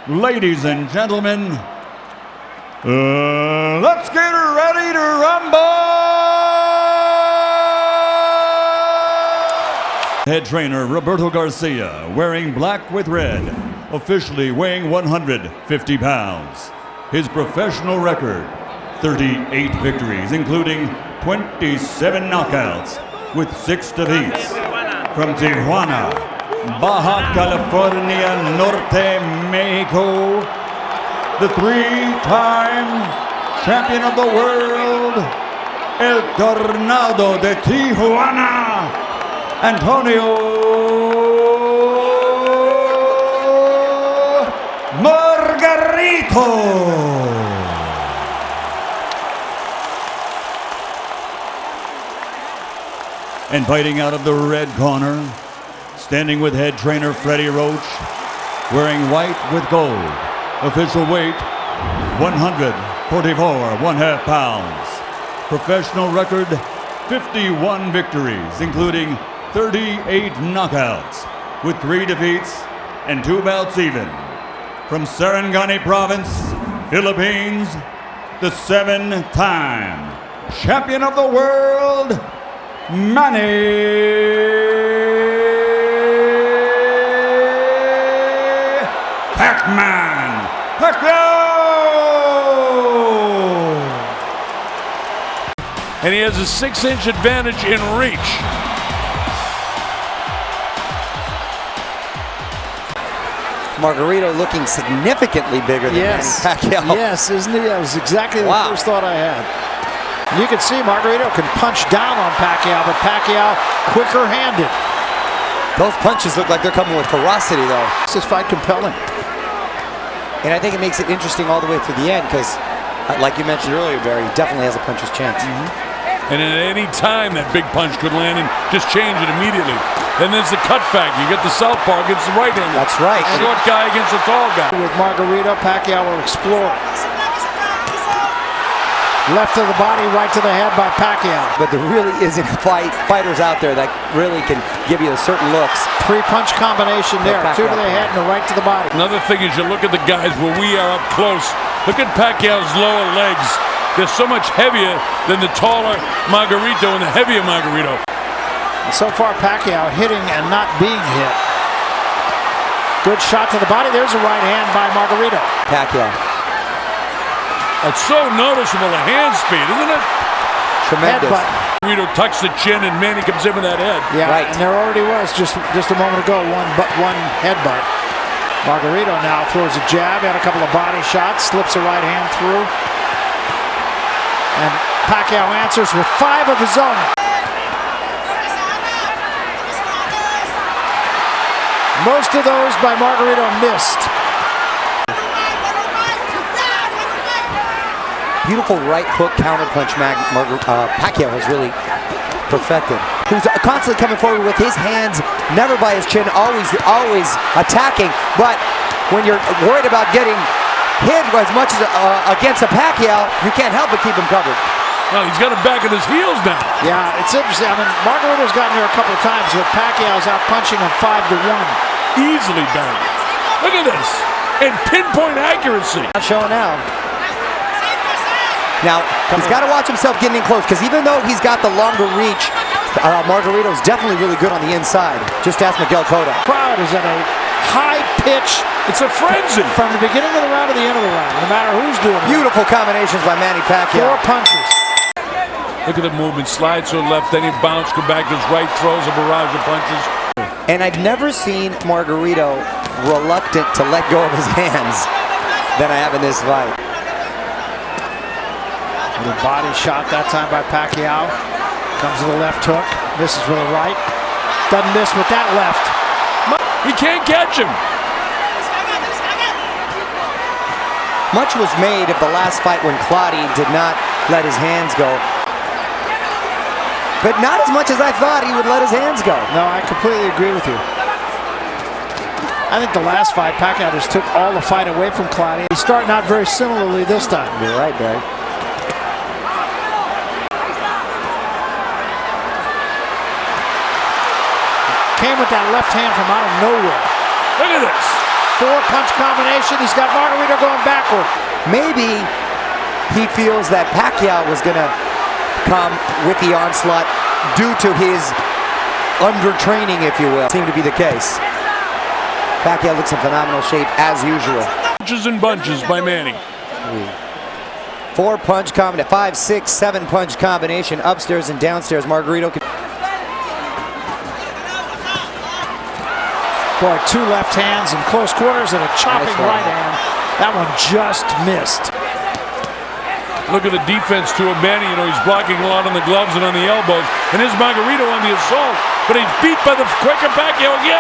Ladies and gentlemen, let's get ready to rumble! Head trainer Roberto Garcia, wearing black with red, officially weighing 150 pounds. His professional record, 38 victories, including 27 knockouts, with 6 defeats. From Tijuana, Baja California Norte, Mexico, the 3-time champion of the world, El Tornado de Tijuana, Antonio Margarito. And fighting out of the red corner, standing with head trainer Freddie Roach, wearing white with gold. Official weight, 144.5 pounds. Professional record, 51 victories, including 38 knockouts, with 3 defeats and 2 bouts even. From Sarangani Province, Philippines, the 7-time champion of the world, Manny Pacquiao! And he has a 6-inch advantage in reach. Margarito looking significantly bigger than Manny Pacquiao. Yes, isn't he? That was exactly the first thought I had. You can see Margarito can punch down on Pacquiao, but Pacquiao quicker-handed. Those punches look like they're coming with ferocity, though. This is fight compelling. And I think it makes it interesting all the way through the end because, like you mentioned earlier, Barry, he definitely has a puncher's chance. And at any time, that big punch could land and just change it immediately. Then there's the cut factor. You get the southpaw against the right-hander. That's right. Short guy against the tall guy. With Margarito, Pacquiao will explore. Left to the body, right to the head by Pacquiao. But there really isn't fighters out there that really can give you the certain looks. 3-punch combination there. 2 to the head and a right to the body. Another thing is you look at the guys where we are up close. Look at Pacquiao's lower legs. They're so much heavier than the taller Margarito and the heavier Margarito. And so far, Pacquiao hitting and not being hit. Good shot to the body. There's a right hand by Margarito. Pacquiao. It's so noticeable, the hand speed, isn't it? Tremendous. Margarito tucks the chin and Manny comes in with that head. Yeah, right. And there already was just a moment ago one headbutt. Margarito now throws a jab, had a couple of body shots, slips a right hand through. And Pacquiao answers with 5 of his own. Most of those by Margarito missed. Beautiful right hook counterpunch Pacquiao has really perfected. Who's constantly coming forward with his hands, never by his chin, always attacking. But when you're worried about getting hit as much as against a Pacquiao, you can't help but keep him covered. Well, he's got him back at his heels now. Yeah, it's interesting. I mean, Margarito's gotten there a couple of times, but Pacquiao's out punching him 5-1. Easily done. Look at this. And pinpoint accuracy. Not showing now. Now, he's got to watch himself getting in close, because even though he's got the longer reach, Margarito's definitely really good on the inside. Just ask Miguel Cotto. Crowd is at a high pitch. It's a frenzy. From the beginning of the round to the end of the round, no matter who's doing it. Beautiful combinations by Manny Pacquiao. 4 punches. Look at the movement. Slides to the left, then he bounced, come back to his right, throws a barrage of punches. And I've never seen Margarito reluctant to let go of his hands than I have in this fight. The body shot that time by Pacquiao. Comes to the left hook. Misses with a right. Doesn't miss with that left. He can't catch him. Much was made of the last fight when Claudio did not let his hands go. But not as much as I thought he would let his hands go. No, I completely agree with you. I think the last fight, Pacquiao just took all the fight away from Claudio. He's starting out very similarly this time. You're right, Barry. Came with that left hand from out of nowhere. Look at this. 4-punch combination. He's got Margarito going backward. Maybe he feels that Pacquiao was going to come with the onslaught due to his under-training, if you will. Seemed to be the case. Pacquiao looks in phenomenal shape as usual. Punches and bunches by Manny. 4-punch combination, 5, 6, 7-punch combination, upstairs and downstairs. Margarito. Boy, 2 left hands in close quarters and a chopping right hand. That one just missed. Look at the defense to a Manny. You know, he's blocking a lot on the gloves and on the elbows. And here's Margarito on the assault. But he's beat by the quicker Pacquiao again.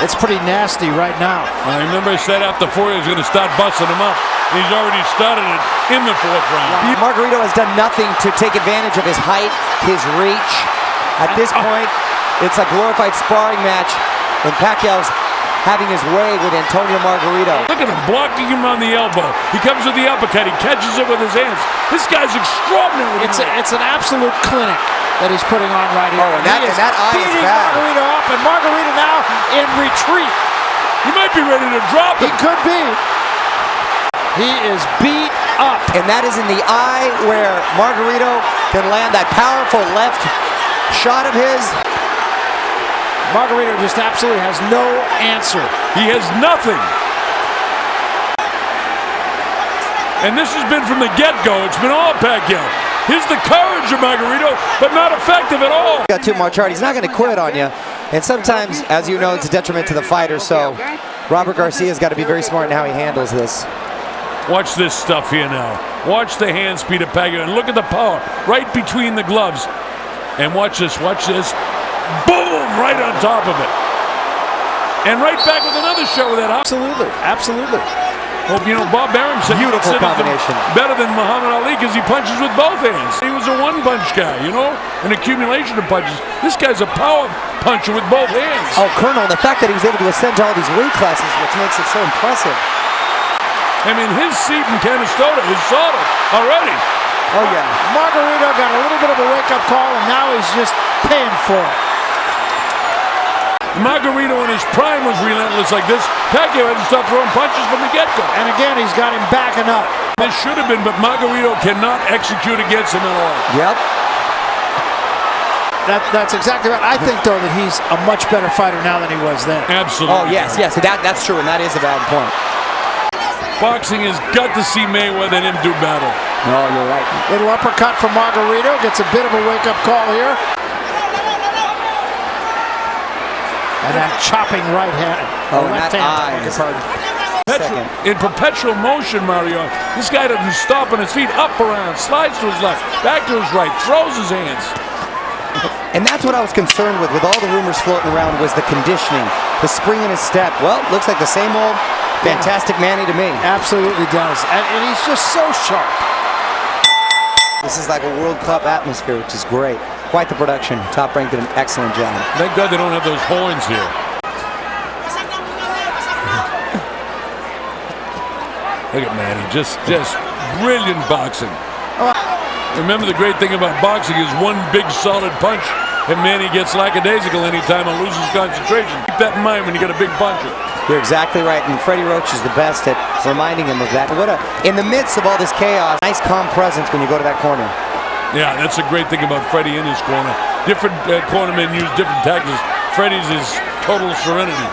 It's pretty nasty right now. I remember I said after 4 he was going to start busting him up. He's already started it in the 4th round. Margarito has done nothing to take advantage of his height, his reach. At this point, it's a glorified sparring match, and Pacquiao's having his way with Antonio Margarito. Look at him blocking him on the elbow. He comes with the uppercut. He catches it with his hands. This guy's extraordinary. It's an absolute clinic that he's putting on right here. Oh, and that eye is bad. Margarito up, and Margarito now in retreat. He might be ready to drop He him. could be. He is beat up. And that is in the eye where Margarito can land that powerful left shot of his. Margarito just absolutely has no answer. He has nothing. And this has been from the get-go. It's been all Pacquiao. Here's the courage of Margarito, but not effective at all. Got too much heart. He's not going to quit on you. And sometimes, as you know, it's a detriment to the fighter. So Robert Garcia's got to be very smart in how he handles this. Watch this stuff here now. Watch the hand speed of Pacquiao. And look at the power right between the gloves. And watch this. Watch this. Boom! Right on top of it. And right back with another shot with that. Absolutely. Absolutely. Well, you know, Bob Arum said Beautiful combination. Better than Muhammad Ali because he punches with both hands. He was a one-punch guy, you know, an accumulation of punches. This guy's a power puncher with both hands. Oh, Colonel, the fact that he was able to ascend to all these weight classes, which makes it so impressive. I mean, his seat in Canastota is solid already. Oh, yeah. Margarito got a little bit of a wake-up call, and now he's just paying for it. Margarito in his prime was relentless like this. Pacquiao had to stop throwing punches from the get-go. And again, he's got him backing up. This should have been, but Margarito cannot execute against him at all. Yep. That's exactly right. I think, though, that he's a much better fighter now than he was then. Absolutely. Oh, yes, yes. That's true, and that is a valid point. Boxing has got to see Mayweather and him do battle. No, you're right. Little uppercut from Margarito. Gets a bit of a wake-up call here. And that chopping right hand. Oh, left that hand. eye is In perpetual motion, Mario. This guy doesn't stop on his feet. Up, around, slides to his left, back to his right, throws his hands. And that's what I was concerned with all the rumors floating around, was the conditioning, the spring in his step. Well, looks like the same old fantastic Manny to me. Absolutely does. And he's just so sharp. This is like a World Cup atmosphere, which is great. Quite the production. Top Rank did an excellent job. Thank God they don't have those horns here. Look at Manny, just brilliant boxing. Remember, the great thing about boxing is one big solid punch, and Manny gets lackadaisical anytime and loses concentration. Keep that in mind when you get a big puncher. You're exactly right, and Freddie Roach is the best at reminding him of that. In the midst of all this chaos, nice calm presence when you go to that corner. Yeah, that's a great thing about Freddie in his corner. Different cornermen use different tactics. Freddie's is total serenity.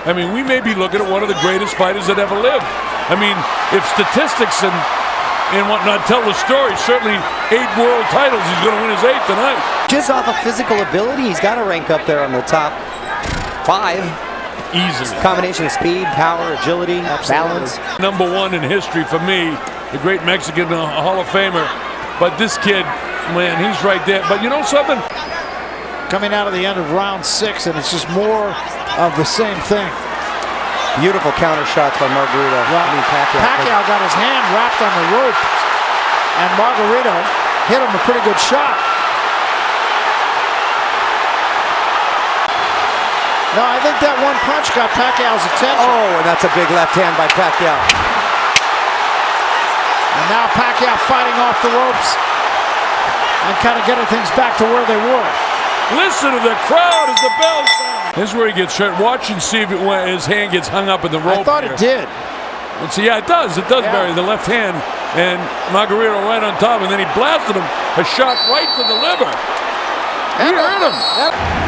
I mean, we may be looking at one of the greatest fighters that ever lived. I mean, if statistics and whatnot tell the story, certainly 8 world titles, he's going to win his 8th tonight. Just off of physical ability, he's got to rank up there on the top 5. Easily. Combination of speed, power, agility, balance. Number 1 in history for me, the great Mexican Hall of Famer. But this kid, man, he's right there. But you know something? Coming out of the end of round 6, and it's just more of the same thing. Beautiful counter shots by Margarito. Well, Pacquiao got his hand wrapped on the rope, and Margarito hit him a pretty good shot. No, I think that one punch got Pacquiao's attention. Oh, and that's a big left hand by Pacquiao. And now Pacquiao fighting off the ropes and kind of getting things back to where they were. Listen to the crowd as the bell sounds. This is where he gets hurt. Watch and see if his hand gets hung up in the rope. I thought it did. And see, yeah, it does. It does, Barry. The left hand, and Margarito right on top, and then he blasted him a shot right to the liver. He hurt him.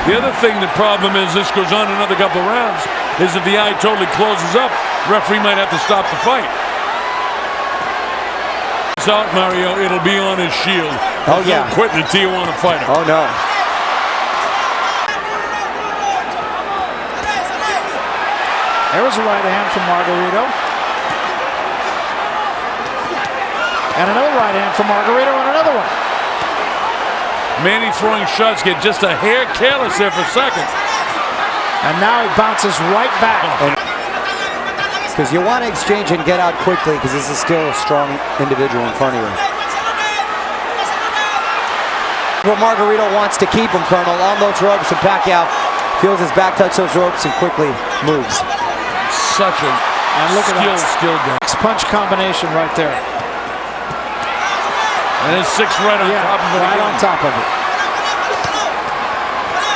The other thing, the problem is, this goes on another couple of rounds, is if the eye totally closes up, referee might have to stop the fight. It's out, Mario. It'll be on his shield. Oh, yeah. No quitting a Tijuana fighter. Oh, no. There was a right hand from Margarito. And another right hand from Margarito and another one. Manny throwing shots, get just a hair careless there for a second. And now he bounces right back. Because you want to exchange and get out quickly, because this is still a strong individual in front of you. Well, Margarito wants to keep him, Colonel, on those ropes, and Pacquiao feels his back touch those ropes and quickly moves. Such a skill game. Punch combination right there. And his six right on top of it. Right on top of it.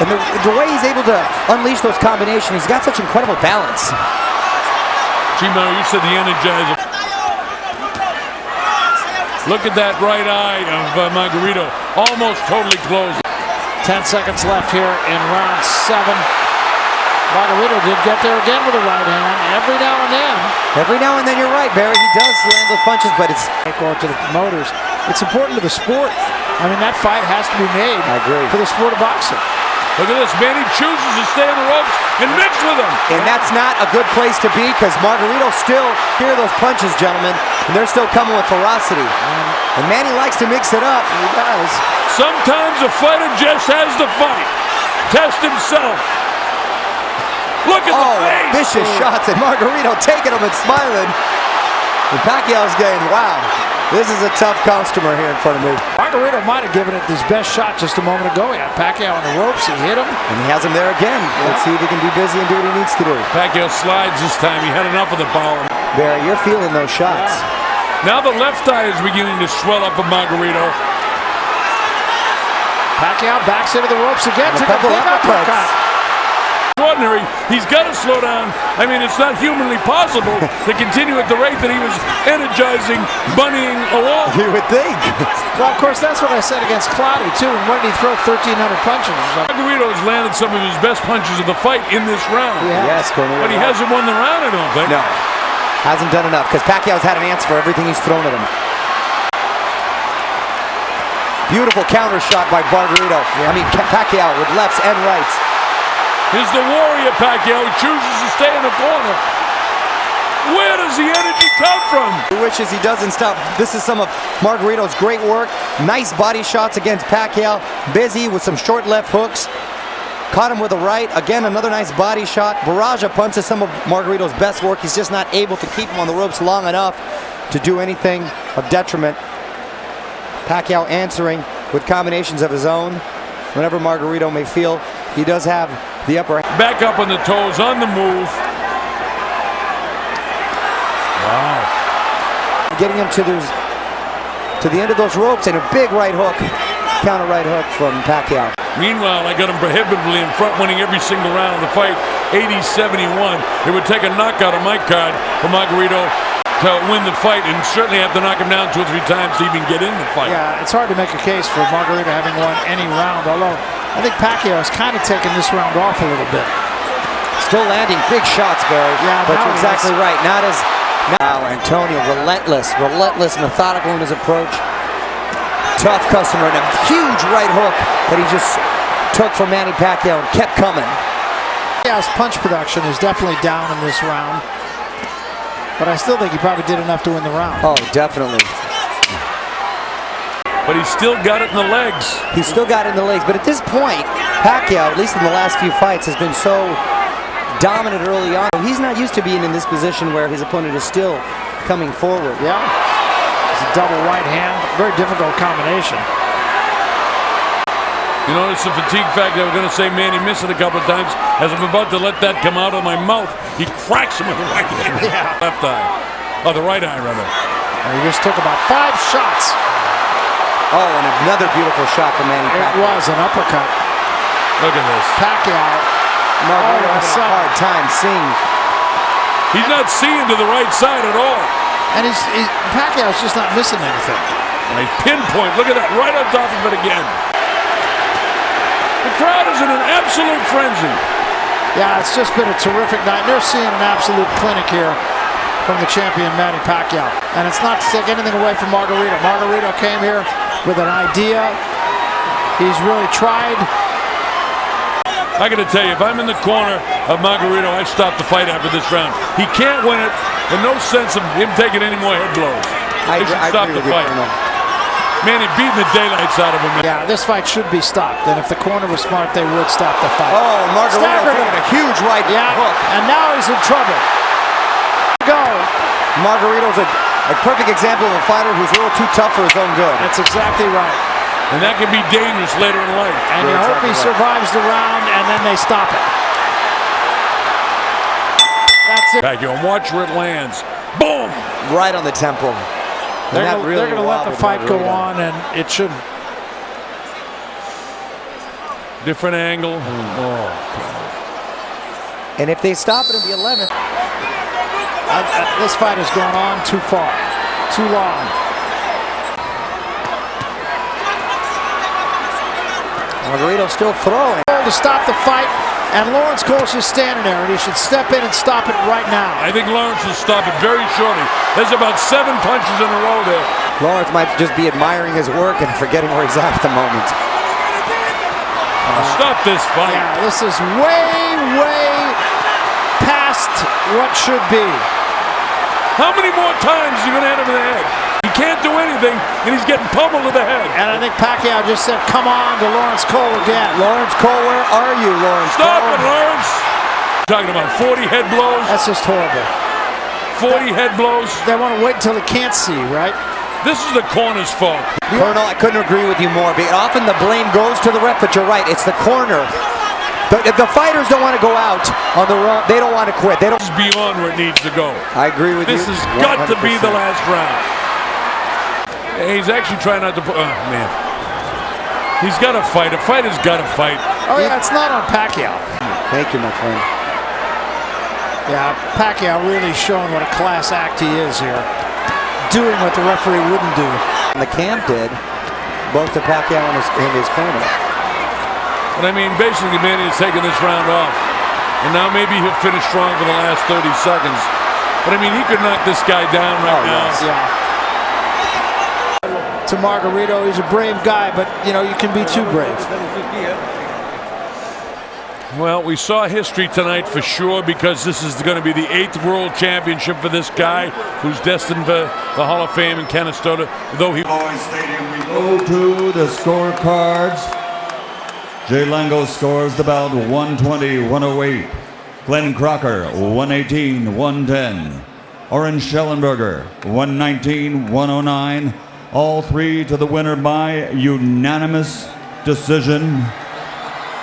And the way he's able to unleash those combinations, he's got such incredible balance. Gee, Mario, you said the Energizer. Look at that right eye of Margarito. Almost totally closed. 10 seconds left here in round 7. Margarito did get there again with a right hand every now and then. Every now and then, you're right, Barry. He does land those punches, but it's going to the promoters. It's important to the sport. I mean, that fight has to be made. I agree. For the sport of boxing. Look at this. Manny chooses to stay on the ropes and mix with him. And that's not a good place to be, because Margarito still hear those punches, gentlemen, and they're still coming with ferocity. And Manny likes to mix it up. He does. Sometimes a fighter just has to fight. Test himself. Look at the face. Vicious shots, and Margarito taking them and smiling. And Pacquiao's game, wow. This is a tough customer here in front of me. Margarito might have given it his best shot just a moment ago. He had Pacquiao on the ropes. He hit him. And he has him there again. Let's see if he can be busy and do what he needs to do. Pacquiao slides this time. He had enough of the power. Barry, you're feeling those shots. Now the left eye is beginning to swell up of Margarito. Pacquiao backs into the ropes again. Took a big uppercut. Extraordinary. He's got to slow down. I mean, it's not humanly possible to continue at the rate that he was energizing, bunnying along. You would think. Well, of course, that's what I said against Cloudy, too. And when did he throw 1,300 punches? Margarito has landed some of his best punches of the fight in this round. Yes, Colonel. But he hasn't won the round, I don't think. No. Hasn't done enough, because Pacquiao's had an answer for everything he's thrown at him. Beautiful counter shot by Margarito. I mean, Pacquiao with lefts and rights. Here's the warrior Pacquiao. He chooses to stay in the corner. Where does the energy come from? He wishes he doesn't stop. This is some of Margarito's great work. Nice body shots against Pacquiao. Busy with some short left hooks. Caught him with a right. Again, another nice body shot. Barrage of punches, some of Margarito's best work. He's just not able to keep him on the ropes long enough to do anything of detriment. Pacquiao answering with combinations of his own. Whenever Margarito may feel he does have the upper hand. Back up on the toes, on the move. Wow. Getting him to the end of those ropes, and a big right hook. Counter right hook from Pacquiao. Meanwhile, I got him prohibitively in front, winning every single round of the fight, 80-71. It would take a knockout on my card for Margarito to win the fight, and certainly have to knock him down 2 or 3 times to even get in the fight. Yeah, it's hard to make a case for Margarito having won any round, although I think Pacquiao has kind of taken this round off a little bit. Still landing big shots, Barry. Yeah, but you're exactly right. Not as now Antonio, relentless, methodical in his approach. Tough customer, and a huge right hook that he just took from Manny Pacquiao and kept coming. Pacquiao's punch production is definitely down in this round. But I still think he probably did enough to win the round. Oh, definitely. But he's still got it in the legs. He's still got it in the legs. But at this point, Pacquiao, at least in the last few fights, has been so dominant early on. He's not used to being in this position where his opponent is still coming forward. Yeah. It's a double right hand. Very difficult combination. You notice the fatigue factor. We're going to say Manny missed it a couple of times. As I'm about to let that come out of my mouth, he cracks him with the right hand. Yeah. Left eye. Oh, the right eye, rather. And he just took about 5 shots. Oh, and another beautiful shot from Manny Pacquiao. It was an uppercut. Look at this. Pacquiao Margarito having a hard time seeing. He's not seeing to the right side at all. And Pacquiao's just not missing anything. Nice pinpoint. Look at that. Right on top of it again. The crowd is in an absolute frenzy. Yeah, it's just been a terrific night. They're seeing an absolute clinic here from the champion, Manny Pacquiao. And it's not to take anything away from Margarito. Margarito came here with an idea. He's really tried. I got to tell you, if I'm in the corner of Margarito, I stop the fight after this round. He can't win it, and no sense of him taking any more head blows. They should stop the fight. Manny beating the daylights out of him. Yeah, this fight should be stopped, and if the corner was smart, they would stop the fight. Oh, Margarito taking a huge right hook. And now he's in trouble. Go. Margarito's a perfect example of a fighter who's a little too tough for his own good. That's exactly right. And that can be dangerous later in life. And you hope he survives the round, and then they stop it. That's it. Pacquiao, watch where it lands. Boom! Right on the temple. They're going to let the fight go on, and it shouldn't. Different angle. Oh. And if they stop it, it'll be 11th. This fight has gone on too far, too long. Margarito still throwing. To stop the fight, and Laurence Cole's just standing there, and he should step in and stop it right now. I think Laurence will stop it very shortly. There's about 7 punches in a row there. Laurence might just be admiring his work and forgetting where he's at the moment. Stop this fight. Yeah, this is way past what should be. How many more times are you going to hit him in the head? He can't do anything, and he's getting pummeled to the head. And I think Pacquiao just said, come on, to Laurence Cole again. Laurence Cole, where are you, Laurence Stop Cole? it, Laurence. Talking about 40 head blows. That's just horrible. 40 head blows. They want to wait until they can't see, right? This is the corner's fault. Colonel, I couldn't agree with you more. But often the blame goes to the ref, but you're right. It's the corner. The fighters don't want to go out on the run. They don't want to quit. They don't. This is beyond where it needs to go. I agree with you. This has got to be the last round. He's actually trying not to put. Oh, man. He's got to fight. A fighter's got to fight. Oh, yeah, it's not on Pacquiao. Thank you, my friend. Yeah, Pacquiao really showing what a class act he is here. Doing what the referee wouldn't do. And the camp did, both to Pacquiao and his corner. But I mean, basically, Manny is taking this round off. And now maybe he'll finish strong for the last 30 seconds. But I mean, he could knock this guy down right now. Yes. Yeah. To Margarito, he's a brave guy, but, you know, you can be too brave. Well, we saw history tonight for sure, because this is going to be the 8th World Championship for this guy who's destined for the Hall of Fame in Canastota, though he... Cowboys Stadium, we go to the scorecards. Jay Lango scores the bout 120-108. Glenn Crocker 118-110. Orange Schellenberger 119-109. All three to the winner by unanimous decision.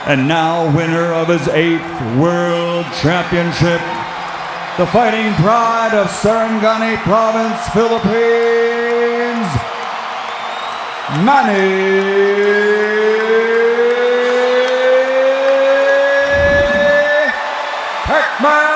And now winner of his 8th World Championship, the fighting pride of Sarangani Province, Philippines, Manny Pacquiao.